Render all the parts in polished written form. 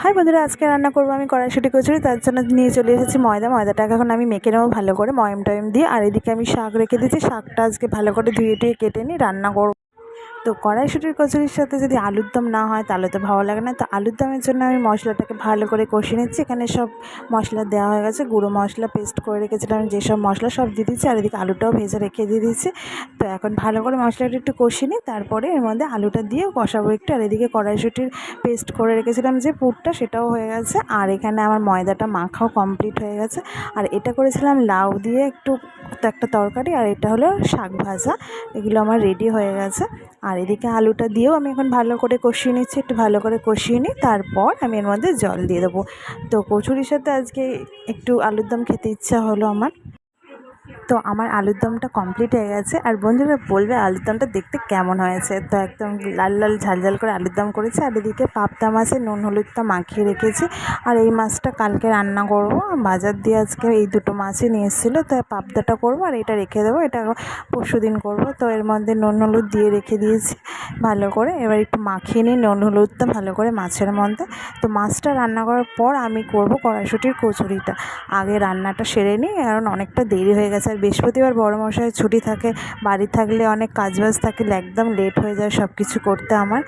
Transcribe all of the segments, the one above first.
High বন্ধুরা, আজকে রান্না করবো আমি কড়াইশুঁটি কচুরি। তার জন্য নিয়ে চলে এসেছি ময়দাটাকে এখন আমি মেখে নেবো ভালো করে ময়ম দিয়ে। আর এদিকে আমি শাক রেখে দিয়েছি, শাকটা আজকে ভালো করে ধুয়ে কেটে নিই রান্না করবো। তো কড়াইশুঁটির কচুরির সাথে যদি আলুর দম না হয় তাহলে তো ভালো লাগে না। তো আলুর দমের জন্য আমি মশলাটাকে ভালো করে কষিয়ে নিচ্ছি। এখানে সব মশলা দেওয়া হয়ে গেছে, গুঁড়ো মশলা পেস্ট করে রেখেছিলাম যেসব মশলা সব দিয়ে দিচ্ছি। আর এদিকে আলুটাও ভেজে রেখে দিয়ে দিচ্ছি। তো এখন ভালো করে মশলাটা একটু কষিয়ে নিই, তারপরে এর মধ্যে আলুটা দিয়ে কষাবো একটু। আর এদিকে কড়াইশুঁটির পেস্ট করে রেখেছিলাম যে পুরটা, সেটাও হয়ে গেছে। আর এখানে আমার ময়দাটা মাখাও কমপ্লিট হয়ে গেছে। আর এটা করেছিলাম লাউ দিয়ে একটু একটা তরকারি, আর এটা হলো শাক ভাজা। এগুলো আমার রেডি হয়ে গেছে। আর এদিকে আলুটা দিয়েও আমি এখন ভালো করে কষিয়ে নিচ্ছি, একটু ভালো করে কষিয়ে নিই, তারপর আমি এর মধ্যে জল দিয়ে দেবো। তো কচুরির সাথে আজকে একটু আলুর দম খেতে ইচ্ছা হলো আমার। তো আমার আলুর দমটা কমপ্লিট হয়ে গেছে। আর বন্ধুরা বলবে আলুর দমটা দেখতে কেমন হয়েছে। তো একদম লাল লাল ঝাল করে আলুর দম করেছি। আর এদিকে পাবদা মাছে নুন হলুদটা মাখিয়ে রেখেছি। আর এই মাছটা কালকে রান্না করব, বাজার দিয়ে আজকে এই দুটো মাছই নিয়ে এসেছিলো। তো পাবদাটা করবো আর এটা রেখে দেবো, এটা পরশু দিন করবো। তো এর মধ্যে নুন হলুদ দিয়ে রেখে দিয়েছি ভালো করে। এবার একটু মাখিয়ে নিই নুন হলুদটা ভালো করে মাছের মধ্যে। তো মাছটা রান্না করার পর আমি করব কড়াইশুঁটির কচুরিটা। আগে রান্নাটা সেরে নিই, কারণ অনেকটা দেরি হয়ে গেছে। আর বৃহস্পতিবার বড় মশাইয়ের ছুটি থাকে, বাড়ি থাকলে অনেক কাজবাজ থাকে, একদম লেট হয়ে যায় সব কিছু করতে আমার।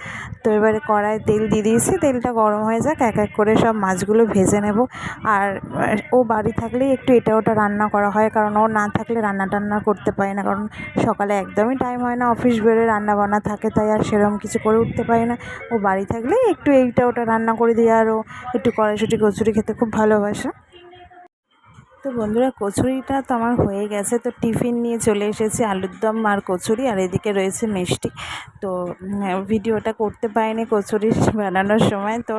তো এবারে কড়াই তেল দিয়ে দিয়েছি, তেলটা গরম হয়ে যাক, এক এক করে সব মাছগুলো ভেজে নেব। আর ও বাড়ি থাকলেই একটু এটা ওটা রান্না করা হয়, কারণ ও না থাকলে রান্না টান্না করতে পারি না, কারণ সকালে একদমই টাইম হয় না, অফিস বেরোয় রান্না বান্না থাকে, তাই আর সেরকম কিছু করে উঠতে পারি না। ও বাড়ি থাকলেই একটু এইটা ওটা রান্না করে দিই। আর ও একটু কড়াইশুঁটি কচুরি খেতে খুব ভালোবাসে। তো বন্ধুরা কচুরিটা তো আমার হয়ে গেছে। তো টিফিন নিয়ে চলে এসেছি আলুর দম আর কচুরি, আর এদিকে রয়েছে মিষ্টি। তো ভিডিওটা করতে পারিনি কচুরি বানানোর সময়। তো